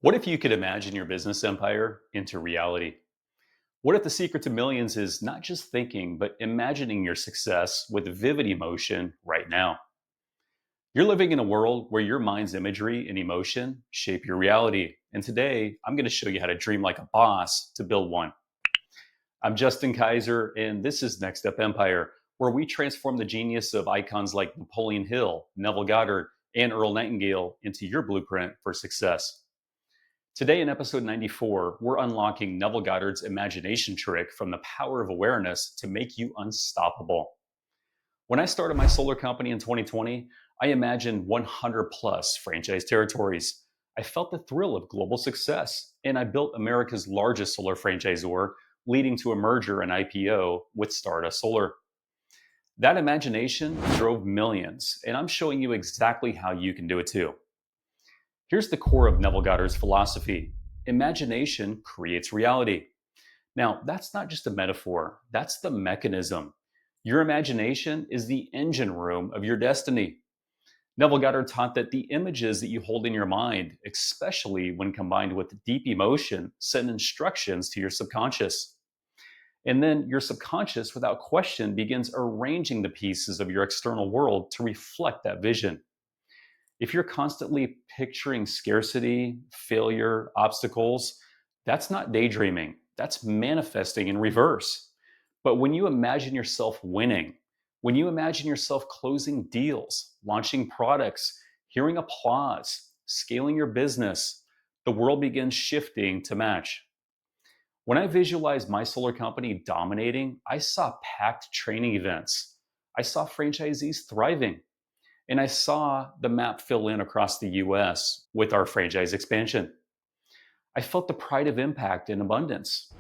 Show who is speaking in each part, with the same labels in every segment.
Speaker 1: What if you could imagine your business empire into reality? What if the secret to millions is not just thinking, but imagining your success with vivid emotion right now? You're living in a world where your mind's imagery and emotion shape your reality. And today, I'm going to show you how to dream like a boss to build one. I'm Justin Kaiser, and this is Next Up Empire, where we transform the genius of icons like Napoleon Hill, Neville Goddard, and Earl Nightingale into your blueprint for success. Today, in episode 94, we're unlocking Neville Goddard's imagination trick from the power of awareness to make you unstoppable. When I started my solar company in 2020, I imagined 100 plus franchise territories. I felt the thrill of global success, and I built America's largest solar franchisor, leading to a merger and IPO with Stardust Solar. That imagination drove millions, and I'm showing you exactly how you can do it too. Here's the core of Neville Goddard's philosophy: imagination creates reality. Now, that's not just a metaphor, that's the mechanism. Your imagination is the engine room of your destiny. Neville Goddard taught that the images that you hold in your mind, especially when combined with deep emotion, send instructions to your subconscious. And then your subconscious, without question, begins arranging the pieces of your external world to reflect that vision. If you're constantly picturing scarcity, failure, obstacles, that's not daydreaming. That's manifesting in reverse. But when you imagine yourself winning, when you imagine yourself closing deals, launching products, hearing applause, scaling your business, the world begins shifting to match. When I visualized my solar company dominating, I saw packed training events. I saw franchisees thriving. And I saw the map fill in across the US with our franchise expansion. I felt the pride of impact and abundance.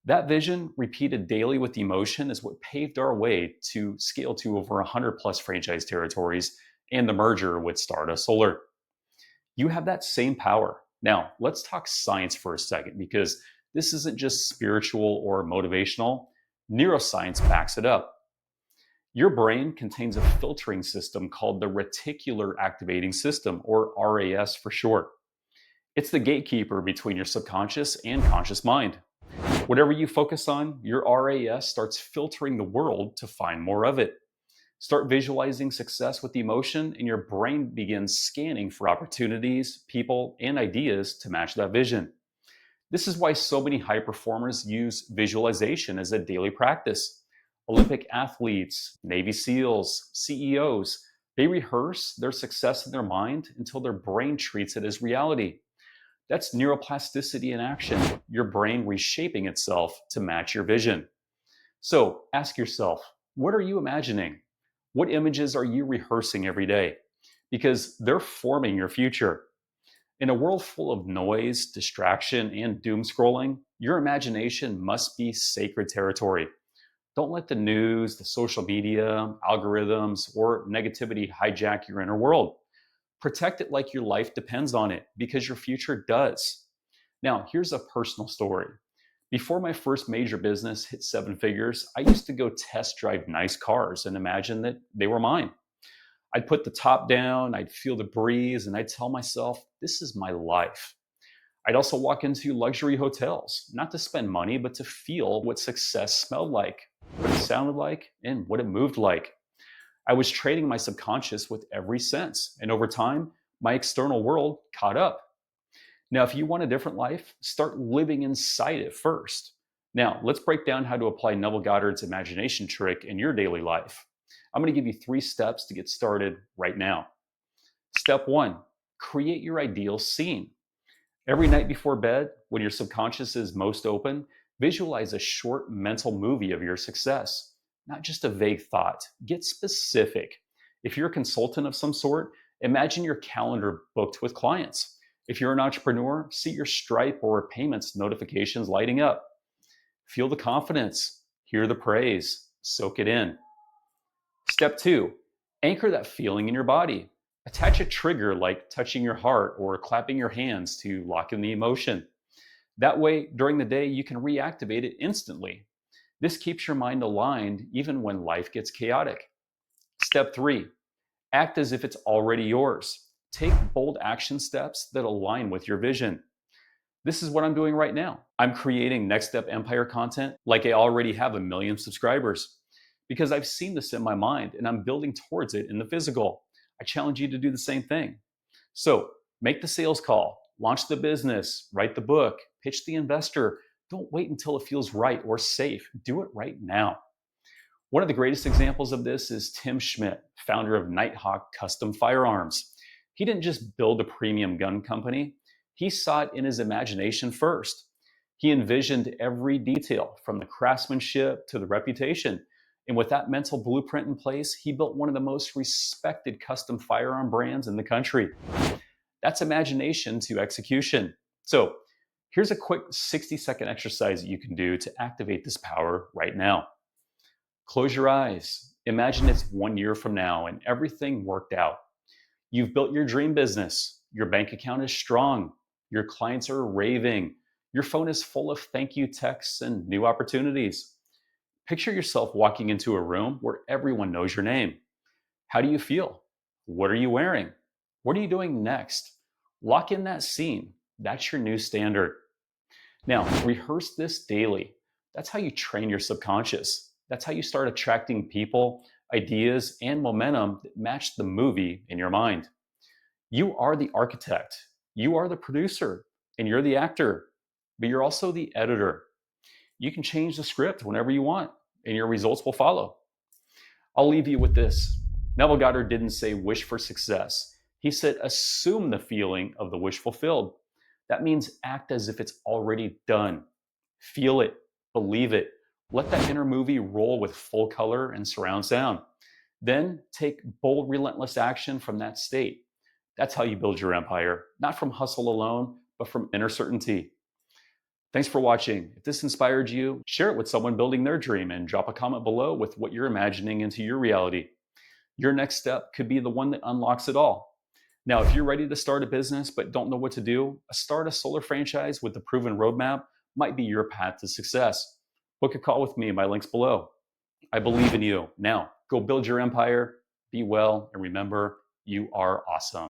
Speaker 1: That vision, repeated daily with emotion, is what paved our way to scale to over 100 plus franchise territories and the merger with Stardust Solar. You have that same power. Now, let's talk science for a second, because this isn't just spiritual or motivational. Neuroscience backs it up. Your brain contains a filtering system called the reticular activating system, or RAS for short. It's the gatekeeper between your subconscious and conscious mind. Whatever you focus on, your RAS starts filtering the world to find more of it. Start visualizing success with emotion, and your brain begins scanning for opportunities, people, and ideas to match that vision. This is why so many high performers use visualization as a daily practice. Olympic athletes, Navy SEALs, CEOs, they rehearse their success in their mind until their brain treats it as reality. That's neuroplasticity in action, your brain reshaping itself to match your vision. So ask yourself, what are you imagining? What images are you rehearsing every day? Because they're forming your future. In a world full of noise, distraction, and doom scrolling, your imagination must be sacred territory. Don't let the news, the social media, algorithms, or negativity hijack your inner world. Protect it like your life depends on it, because your future does. Now, here's a personal story. Before my first major business hit seven figures, I used to go test drive nice cars and imagine that they were mine. I'd put the top down, I'd feel the breeze, and I'd tell myself, this is my life. I'd also walk into luxury hotels, not to spend money, but to feel what success smelled like, what it sounded like, and what it moved like. I was training my subconscious with every sense, and over time, my external world caught up. Now, if you want a different life, start living inside it first. Now, let's break down how to apply Neville Goddard's imagination trick in your daily life. I'm going to give you 3 steps to get started right now. Step 1: create your ideal scene. Every night before bed, when your subconscious is most open, visualize a short mental movie of your success, not just a vague thought. Get specific. If you're a consultant of some sort, imagine your calendar booked with clients. If you're an entrepreneur, see your Stripe or payments notifications lighting up. Feel the confidence, hear the praise, soak it in. Step 2: anchor that feeling in your body. Attach a trigger like touching your heart or clapping your hands to lock in the emotion. That way, during the day, you can reactivate it instantly. This keeps your mind aligned even when life gets chaotic. Step 3: act as if it's already yours. Take bold action steps that align with your vision. This is what I'm doing right now. I'm creating Next Step Empire content like I already have 1 million subscribers because I've seen this in my mind and I'm building towards it in the physical. I challenge you to do the same thing. So make the sales call, launch the business, write the book, pitch the investor. Don't wait until it feels right or safe. Do it right now. One of the greatest examples of this is Tim Schmidt, founder of Nighthawk Custom Firearms. He didn't just build a premium gun company, he saw it in his imagination first. He envisioned every detail from the craftsmanship to the reputation. And with that mental blueprint in place, he built one of the most respected custom firearm brands in the country. That's imagination to execution. So, here's a quick 60-second exercise that you can do to activate this power right now. Close your eyes. Imagine it's 1 year from now and everything worked out. You've built your dream business. Your bank account is strong. Your clients are raving. Your phone is full of thank you texts and new opportunities. Picture yourself walking into a room where everyone knows your name. How do you feel? What are you wearing? What are you doing next? Lock in that scene. That's your new standard. Now, rehearse this daily. That's how you train your subconscious. That's how you start attracting people, ideas, and momentum that match the movie in your mind. You are the architect, you are the producer, and you're the actor, but you're also the editor. You can change the script whenever you want, and your results will follow. I'll leave you with this. Neville Goddard didn't say wish for success. He said assume the feeling of the wish fulfilled. That means act as if it's already done. Feel it, believe it. Let that inner movie roll with full color and surround sound. Then take bold, relentless action from that state. That's how you build your empire, not from hustle alone, but from inner certainty. Thanks for watching. If this inspired you, share it with someone building their dream and drop a comment below with what you're imagining into your reality. Your next step could be the one that unlocks it all. Now, if you're ready to start a business but don't know what to do, start a solar franchise with a proven roadmap might be your path to success. Book a call with me. My link's below. I believe in you. Now, go build your empire, be well, and remember, you are awesome.